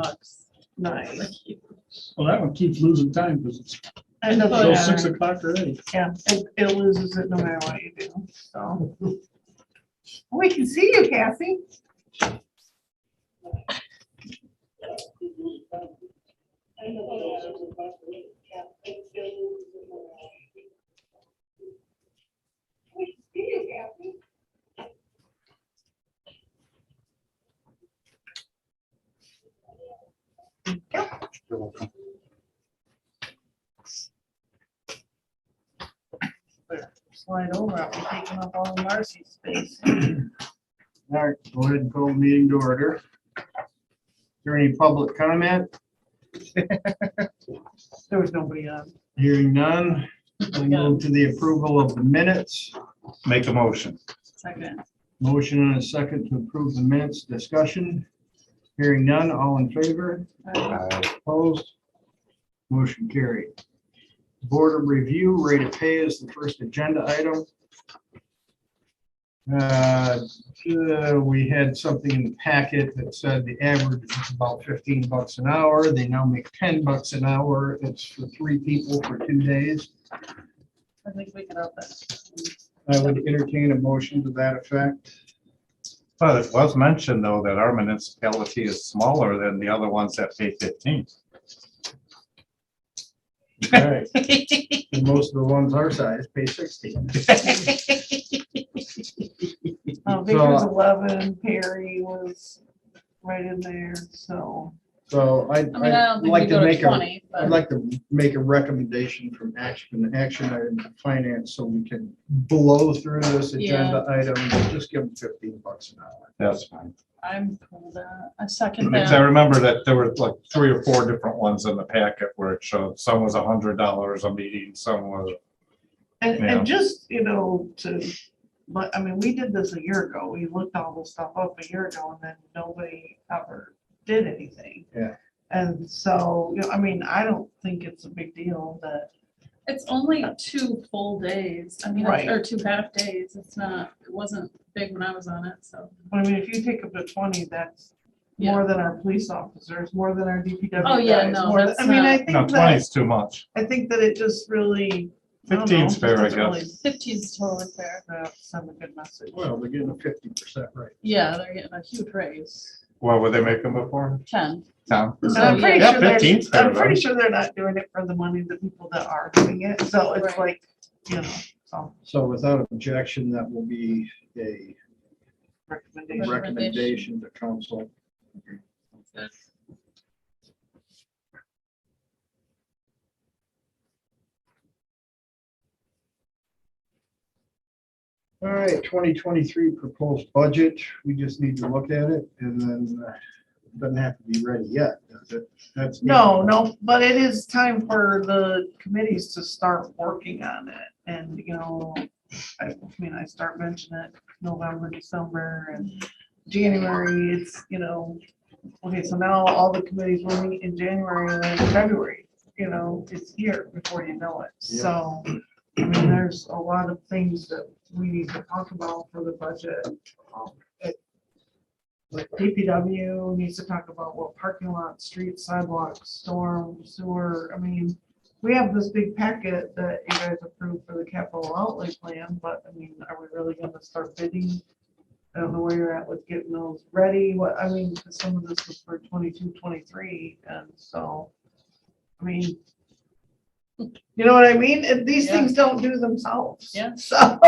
$10. Nice. Well, that one keeps losing time because it's It doesn't Oh, till yeah. matter. 6 o'clock already. Yeah, it loses it no matter what you do, so. We can see you, Kathy. We can see you, Kathy. You're welcome. Slide over, I'll be taking up all Marcy's space. All right, go ahead and call the meeting to order. Is there any public comment? There was nobody on. Hearing none, we'll move to the approval of the minutes. Make a motion. Second. Motion and a second to approve the minutes. Discussion. Hearing none, all in favor? Opposed? Motion carried. Board of Review, rate of pay is the first agenda item. We had something in the packet that said the average is about $15 an hour. They now make $10 an hour. It's for 3 people for 2 days. I think we can up it. I would entertain a motion to that effect. But it was mentioned though that our municipality is smaller than the other ones that pay 15. All right. And most of the ones our size pay 16. Victor's 11, Perry was right in there, so. So I mean, I don't I'd think we like to go to make 20, I'd but like to make a recommendation from an action item to finance so we can blow through this agenda item and just give them $15 an hour. That's fine. I'm cool with that. I second Because I that. remember that there were like 3 or 4 different ones in the packet where it showed some was $100 a meeting, some was. And, Yeah. and just, but I mean, we did this a year ago. We looked all this stuff up a year ago and then nobody ever did anything. Yeah. And so, I mean, I don't think it's a big deal that, It's only 2 full days. I mean, Right. or 2 half days. It wasn't big when I was on it, so. I mean, if you take up to 20, that's Yeah. more than our police officers, more than our DPW Oh, yeah, guys, no, more than- that's I mean, I not- think No, 20 that, is too much. I think that it just really. I don't know, 15 's fair, just I doesn't really, guess. 15 is totally fair. Send a good message. Well, they're getting a 50% rate. Yeah, they're getting a huge raise. What were they making before? 10. Town. And So, I'm pretty yeah, sure they're, 15's fair, I'm pretty though. sure they're not doing it for the money, the people that are doing it, so it's Right. like, so So without objection, that will be a recommendation. recommendation to council. All right, 2023 proposed budget. We just need to look at it and then it doesn't have to be ready yet, does it? That's. No, but it is time for the committees to start working on it, and, I mean, I start mentioning it November, December, and January, it's, okay, so now all the committees will meet in January and then February, it's here before you know it, Yeah. so, I mean, there's a lot of things that we need to talk about for the budget. Like DPW needs to talk about what parking lot, street, sidewalks, storm, sewer, I mean, we have this big packet that you guys approved for the capital outlay plan, but I mean, are we really gonna start bidding? I don't know where you're at with getting those ready, because some of this was for 22, 23, and so, I mean, you know what I mean? And these Yeah. things don't do themselves. Yeah. So,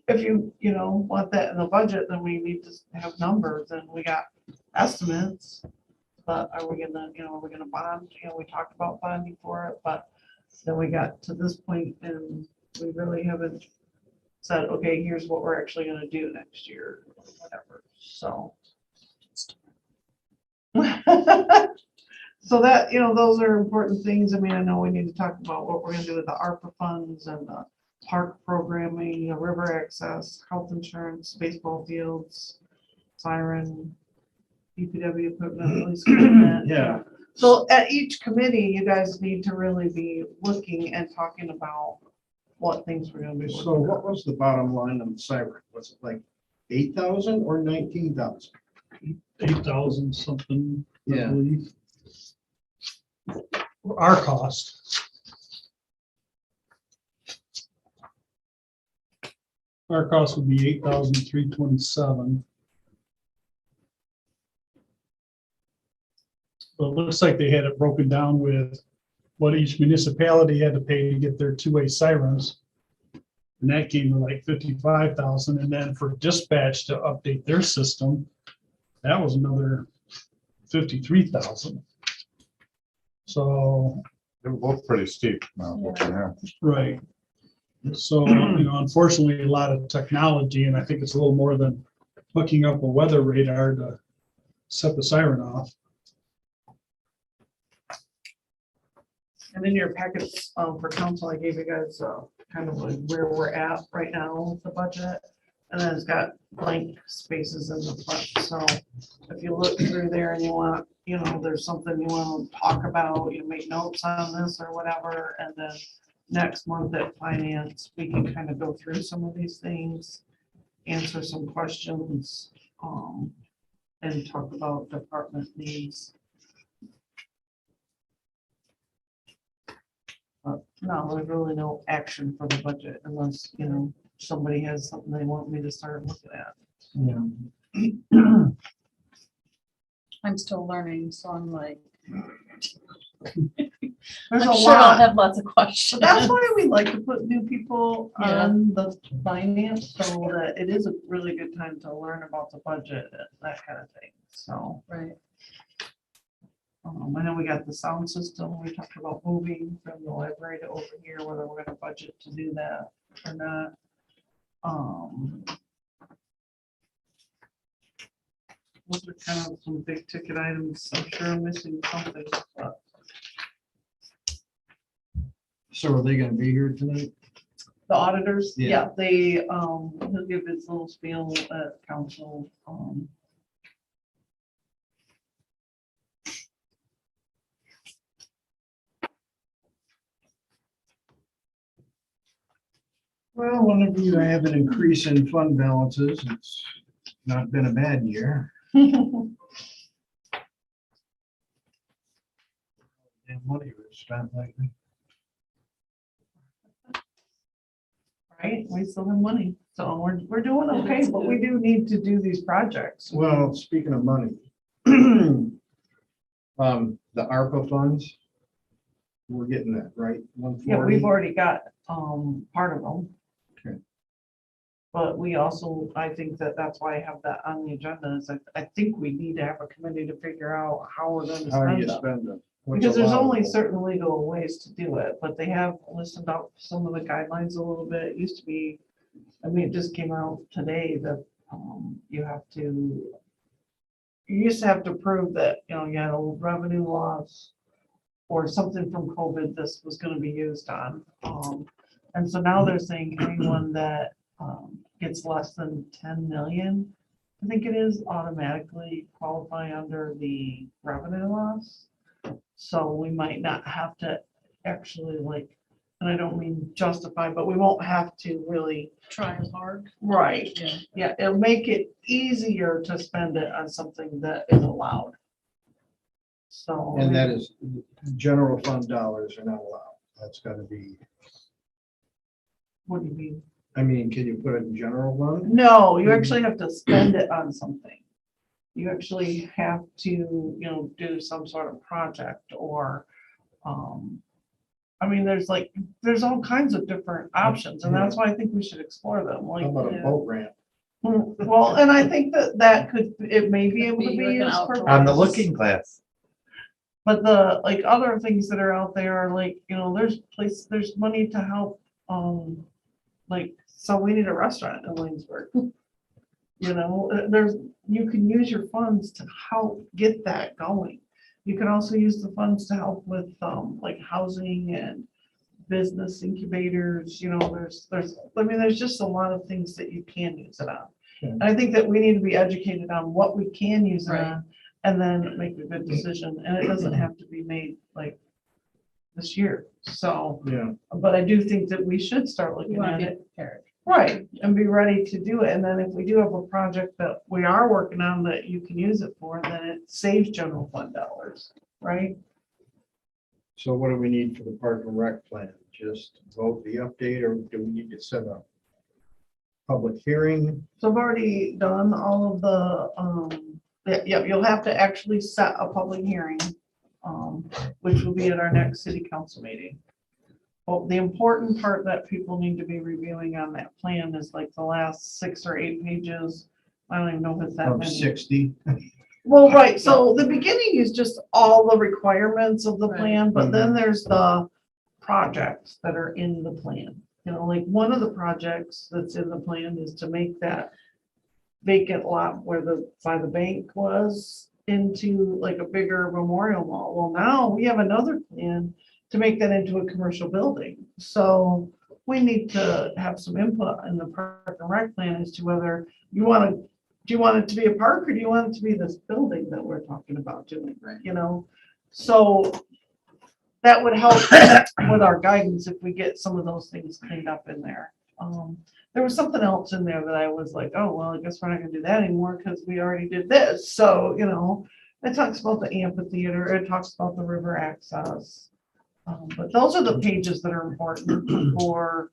if you want that in the budget, then we need to have numbers, and we got estimates. But are we gonna bond? We talked about bonding for it, but then we got to this point and we really haven't said, okay, here's what we're actually gonna do next year, or whatever, so. So that, those are important things. I mean, I know we need to talk about what we're gonna do with the ARPA funds and the park programming, river access, health insurance, baseball fields, siren, DPW equipment, police equipment. Yeah. So at each committee, you guys need to really be looking and talking about what things we're gonna be. So working what was the bottom line on the siren? Was it like 8,000 or 19,000? 8,000 something. I Yeah. believe. Our cost. Our cost would be 8,327. But it looks like they had it broken down with what each municipality had to pay to get their two-way sirens. And that came to like 55,000. And then for dispatch to update their system, that was another 53,000. So, They were both pretty steep. Now, looking at. right. So, unfortunately, a lot of technology, and I think it's a little more than hooking up a weather radar to set the siren off. And in your packets for council, I gave you guys kind of like where we're at right now with the budget. And then it's got blank spaces in the front. So if you look through there and you want, there's something you want to talk about, you make notes on this or whatever. And then next month at finance, we can kind of go through some of these things, answer some questions, and talk about department needs. No, there's really no action for the budget unless, somebody has something they want me to start looking at. Yeah. I'm still learning, so I'm like, There's I'm a sure I'll lot. have lots of questions. That's why we like to put new people Yeah. on the finance, so that it is a really good time to learn about the budget and that kind of thing. So, Right. I know we got the sound system. We talked about moving from the library to over here, whether we're gonna budget to do that or not. Those are kind of some big ticket items. I'm sure I'm missing something, but So are they gonna be here tonight? the auditors, Yeah. yeah, they, he'll give his little spiel at council. Well, whenever you have an increase in fund balances, it's not been a bad year. And money was spent lately. Right, we still have money, so we're doing okay, but we do need to do these projects. Well, speaking of money, the ARPA funds, we're getting that, right? Yeah, we've 140. already got, part of them. Okay. But we also, I think that that's why I have that on the agenda, is I think we need to have a committee to figure out how we're gonna How do you spend them. spend them? What's Because there's only allowable? certain legal ways to do it, but they have listened out some of the guidelines a little bit. It used to be, it just came out today that you used to have to prove that, you had a revenue loss or something from COVID this was gonna be used on. And so now they're saying anyone that gets less than 10 million, I think it is, automatically qualify under the revenue loss. So we might not have to actually and I don't mean justify, but we won't have to really. Try as hard. Right. Yeah. Yeah, it'll make it easier to spend it on something that is allowed. So. And that is, general fund dollars are not allowed. That's gotta be, What do you mean? can you put it in general fund? No, you actually have to spend it on something. You actually have to, do some sort of project or, there's all kinds of different options, and that's why I think we should explore them, How about a boat ramp? Well, and I think that it may be able to Be be like an used for. outdoor- On the this. looking glass. But the, other things that are out there are there's money to help, so we need a restaurant in Williamsburg. You can use your funds to help get that going. You can also use the funds to help with, housing and business incubators, there's just a lot of things that you can use it on. Okay. And I think that we need to be educated on what we can use it Right. on, and then make a good decision, and it doesn't have to be made this year, so. Yeah, But I do think that we should start You looking want at to be it. prepared. Right, and be ready to do it. And then if we do have a project that we are working on that you can use it for, then it saves general fund dollars, right? So what do we need for the park and rec plan? Just vote the update, or do we need to set a public hearing? So I've already done all of the, you'll have to actually set a public hearing, which will be at our next city council meeting. Well, the important part that people need to be reviewing on that plan is like the last 6 or 8 pages. I don't even know if it's that Of many. 60? Well, right, so the beginning is just all the requirements of the Right. plan, but then there's the projects that are in the plan. You know, like one of the projects that's in the plan is to make that vacant lot where by the bank was into like a bigger memorial mall. Well, now we have another plan to make that into a commercial building. So we need to have some input in the park and rec plan as to whether do you want it to be a park or do you want it to be this building that we're talking about doing, Right. you know? So that would help with our guidance if we get some of those things cleaned up in there. There was something else in there that I was like, oh, well, I guess we're not gonna do that anymore because we already did this. So, you know, it talks about the amphitheater, it talks about the river access. But those are the pages that are important for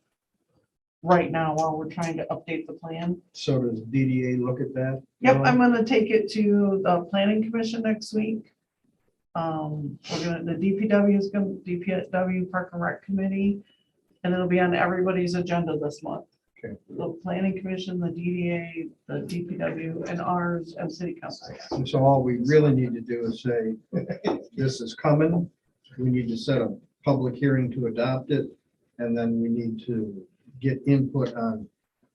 right now while we're trying to update the plan. So does DDA look at that? Yep, I'm gonna take it to the planning commission next week. The DPW is gonna, DPW Park and Rec Committee, and it'll be on everybody's agenda this month. Okay. The planning commission, the DDA, the DPW, and ours, and city council. So all we really need to do is say, this is coming. We need to set a public hearing to adopt it, and then we need to get input on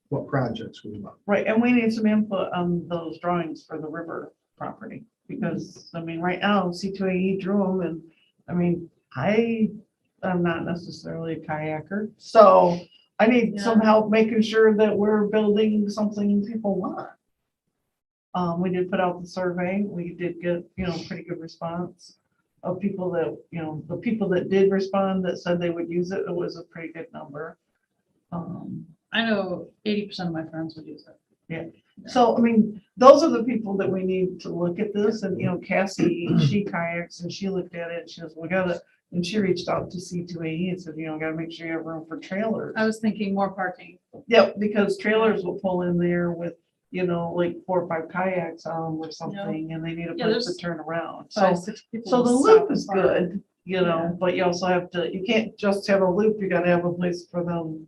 what projects we want. Right, and we need some input on those drawings for the river property, because, I mean, right now, C2AE drew them, and, I mean, I'm not necessarily a kayaker, so I need some help making sure that we're building something people want. We did put out the survey, we did get, pretty good response of people that, the people that did respond that said they would use it, it was a pretty good number. I know 80% of my friends would use it. So, I mean, those are the people that we need to look at this, and, Cassie, she kayaks, and she looked at it, and she goes, we gotta, and she reached out to C2AE and said, gotta make sure you have room for trailers. I was thinking more parking. Yep, because trailers will pull in there with, like 4 or 5 kayaks on them or something, and they need a Yeah, place to there's turn around. 5, So, 6 people. so the will loop stop is and park. good, Yeah. but you also have to, you can't just have a loop, you gotta have a place for them.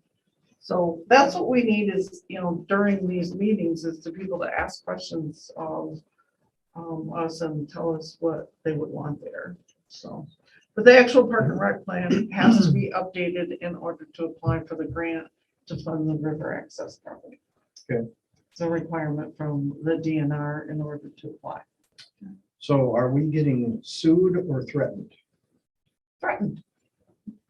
So that's what we need is, during these meetings is to people to ask questions of us and tell us what they would want there, so. But the actual park and rec plan has to be updated in order to apply for the grant to fund the river access property. Okay. It's a requirement from the DNR in order to apply. So are we getting sued or threatened? Threatened.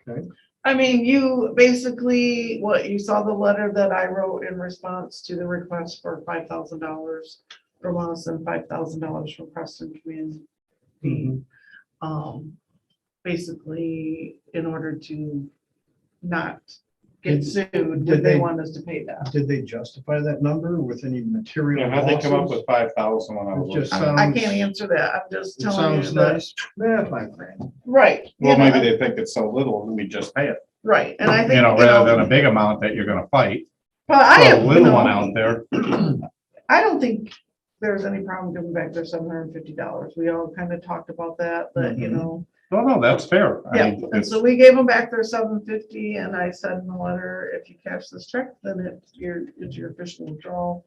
Okay. I mean, you basically, you saw the letter that I wrote in response to the request for $5,000 from us and $5,000 from Preston Community. Basically, in order to not get sued, did would they they- want us to pay that? Did they justify that number with any material? Yeah, how'd they come up losses? with 5,000 when I was It just looking? sounds. I can't answer that. I'm just It telling you sounds that. nice. Yeah, $5,000. Right. Well, you know, maybe they think it's so little, we just pay it, Right, and I think, rather than a big amount that you're gonna fight. but I Throw have, a little one out there. I don't think there's any problem giving back their $750. We all kind of talked about that, but No, that's fair. I yeah. mean, And so we gave them back their $750, and I said in the letter, if you cash this check, then it's your official withdrawal.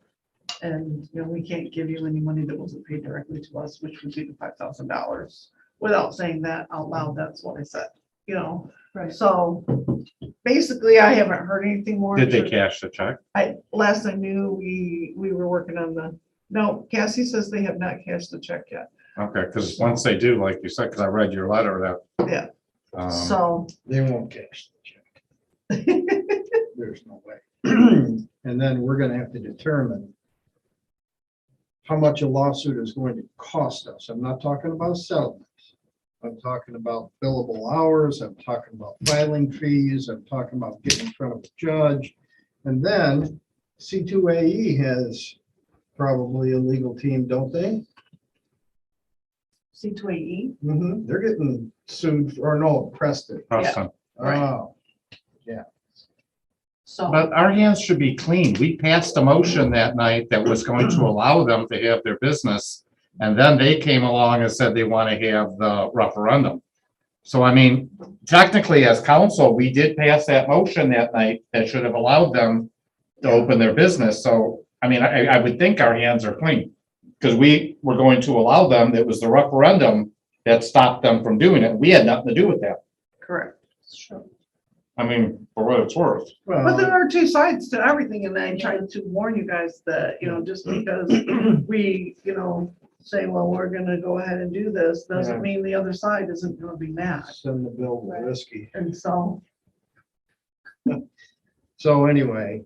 And, we can't give you any money that wasn't paid directly to us, which would be the $5,000. Without saying that out loud, that's what I said, Right. So basically, I haven't heard anything more. Did they cash the check? Last I knew, we were working on no, Cassie says they have not cashed the check yet. Okay, because once they do, like you said, because I read your letter that. Yeah. So, They won't cash the check. There's no way. And then we're gonna have to determine how much a lawsuit is going to cost us. I'm not talking about settlements. I'm talking about billable hours. I'm talking about filing fees. I'm talking about getting in front of a judge. And then C2AE has probably a legal team, don't they? C2AE. They're getting sued, or no, Preston. Preston. Right. Oh, So, But our hands should be clean. We passed a motion that night that was going to allow them to have their business. And then they came along and said they want to have the referendum. So I mean, technically as council, we did pass that motion that night that should have allowed them to open their business. So, I mean, I would think our hands are clean. Because we were going to allow them, it was the referendum that stopped them from doing it. We had nothing to do with that. correct. I mean, for what it's worth. But there well, are two sides to everything, and I tried to warn you guys that, just because we, say, well, we're gonna go ahead and do this, Yeah. doesn't mean the other side isn't gonna be mad. send the bill with whiskey. And so, So anyway,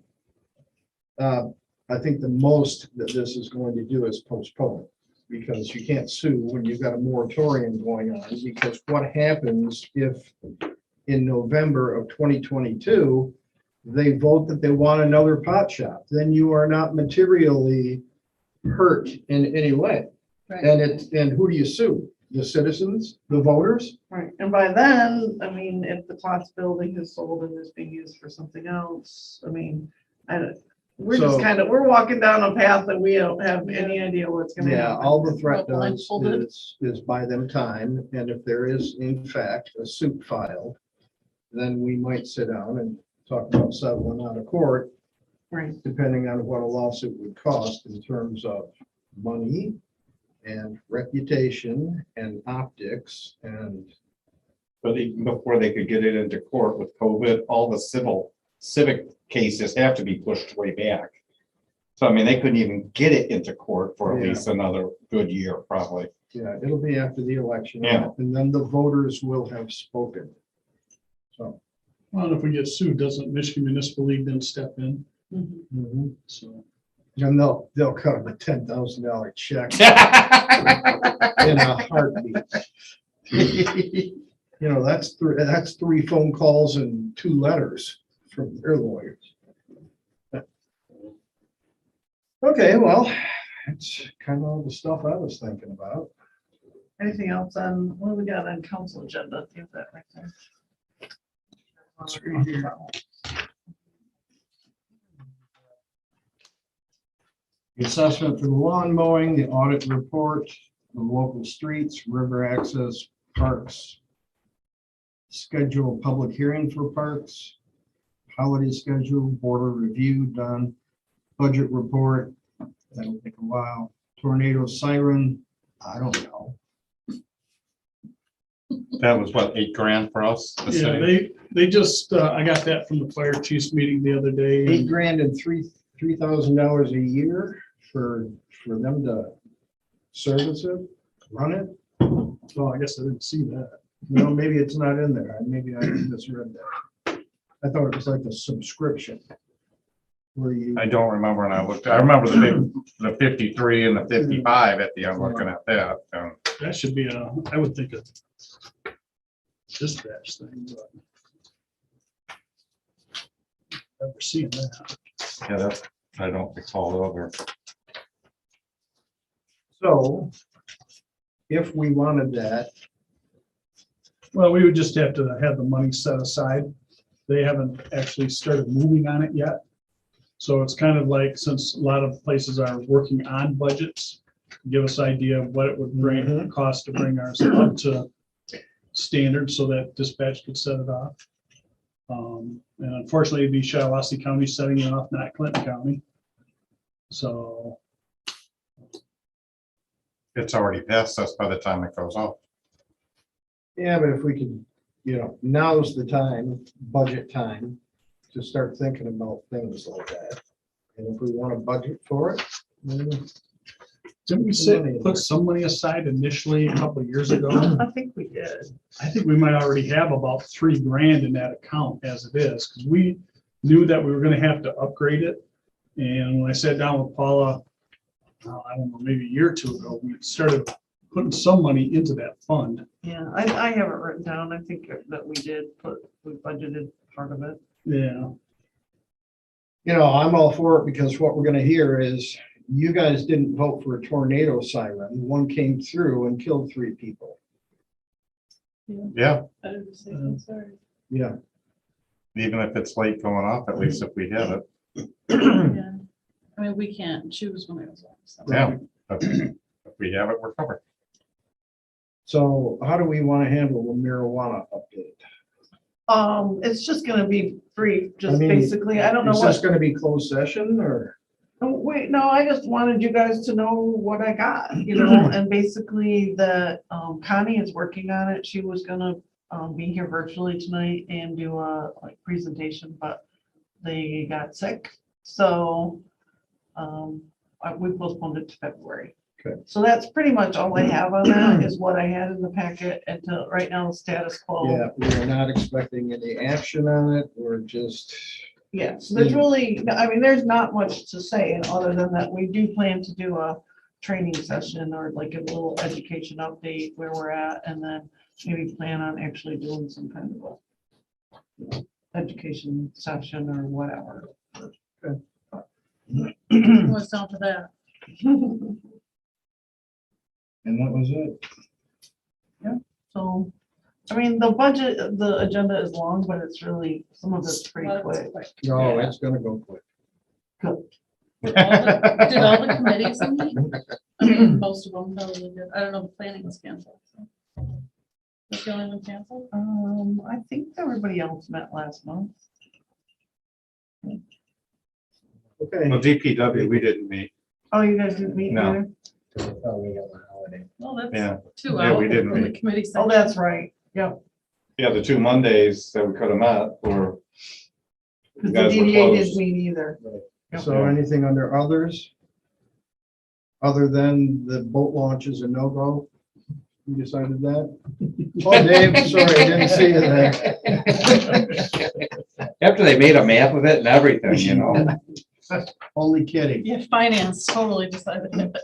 I think the most that this is going to do is postpone, because you can't sue when you've got a moratorium going on, because what happens if in November of 2022, they vote that they want another pot shop, then you are not materially hurt in any way. right, And who do you sue? The citizens, the voters? right, and by then, I mean, if the Potts building is sold and is being used for something else, I mean, we're just So- we're walking down a path that we don't have any idea what's gonna Yeah, happen. all the threat Well, does blindfolded. is buy them time, and if there is in fact a suit filed, then we might sit down and talk about settling out of court, Right, depending on what a lawsuit would cost in terms of money and reputation and optics and, But even before they could get it into court with COVID, all the civic cases have to be pushed way back. So I mean, they couldn't even get it into court for at Yeah. least another good year, probably. yeah, it'll be after the election. Yeah. And then the voters will have spoken. So. Well, if we get sued, doesn't Michigan Municipal League then step in? mhm. So, And they'll cut them a $10,000 check in a heartbeat. That's three phone calls and 2 letters from their lawyers. Okay, well, that's kind of all the stuff I was thinking about. Anything else on, what do we got on council agenda? Do you have that right there? It's right here. The assessment for the lawn mowing, the audit report, the local streets, river access, parks. Schedule public hearing for parks. Holiday schedule, border review done. Budget report, that'll take a while. Tornado siren, I don't know. That was what, $8,000 for us? the yeah, city? they just, I got that from the fire chiefs meeting the other day. $8,000 and $3,000 a year for them to service it, run it. Oh, I guess I didn't see that. No, maybe it's not in there. Maybe I misread that. I thought it was like a subscription. Where you, I don't remember when I looked, I remember the 53 and the 55 at the end, looking at that. That should be I would think a dispatch thing, but never seen that. Yeah, that, I don't recall it over. so if we wanted that, Well, we would just have to have the money set aside. They haven't actually started moving on it yet. So it's kind of like, since a lot of places are working on budgets, give us idea of what it would bring, cost to bring ours up to standard so that dispatch could set it off. And unfortunately, it'd be Shiawassee County setting it off, not Clinton County. So, It's already past us by the time it goes off. yeah, but if we could, now's the time, budget time, to start thinking about things like that. And if we want to budget for it, then didn't we say, put some money aside initially a couple of years ago? I think we did. I think we might already have about $3,000 in that account as it is, because we knew that we were gonna have to upgrade it. And when I sat down with Paula, I don't know, maybe a year or two ago, we started putting some money into that fund. Yeah, I have it written down. I think that we budgeted part of it. Yeah. You know, I'm all for it because what we're gonna hear is you guys didn't vote for a tornado siren. One came through and killed 3 people. Yeah, I didn't say that, sorry. Yeah. even if it's late going off, at least if we have it. Yeah. I mean, we can't choose when it goes off, so. Yeah. But if we have it, we're covered. So how do we want to handle the marijuana update? It's just gonna be brief, I just mean, basically, I don't know Is this what, gonna be closed session or? oh, wait, no, I just wanted you guys to know what I got, you know, and basically the, Connie is working on it. She was gonna, be here virtually tonight and do a like presentation, but they got sick, so, we postponed it to February. Okay. So that's pretty much all I have on that, is what I had in the packet until right now, status quo. Yeah, we're not expecting any action on it. We're just, Yeah, so there's really, I mean, there's not much to say, and other than that, we do plan to do a training session or like a little education update where we're at, and then maybe plan on actually doing some kind of a, you know, education session or whatever. What's down to that? and that was it. So, I mean, the budget, the agenda is long, but it's really, some of it's pretty Well, it's quick. quick. No, it's gonna go quick. Did all the committees meet? I mean, most of them probably did. I don't know, the planning was canceled. So. Was the only one canceled? I think everybody else met last month. Okay. Well, DPW, we didn't meet. Oh, you guys didn't meet No. either? Well, that's Yeah. 2 Yeah, out we didn't from the meet. committee. Oh, section. that's right, yep. Yeah, the 2 Mondays that we could have met were, Because the guys were DDA closed. didn't meet either. So anything under others? Other than the boat launch is a no-go? You decided that? Oh, Dave, sorry, I didn't see you there. After they made a map of it and everything, you know. Only kidding. Yeah, finance totally decided it.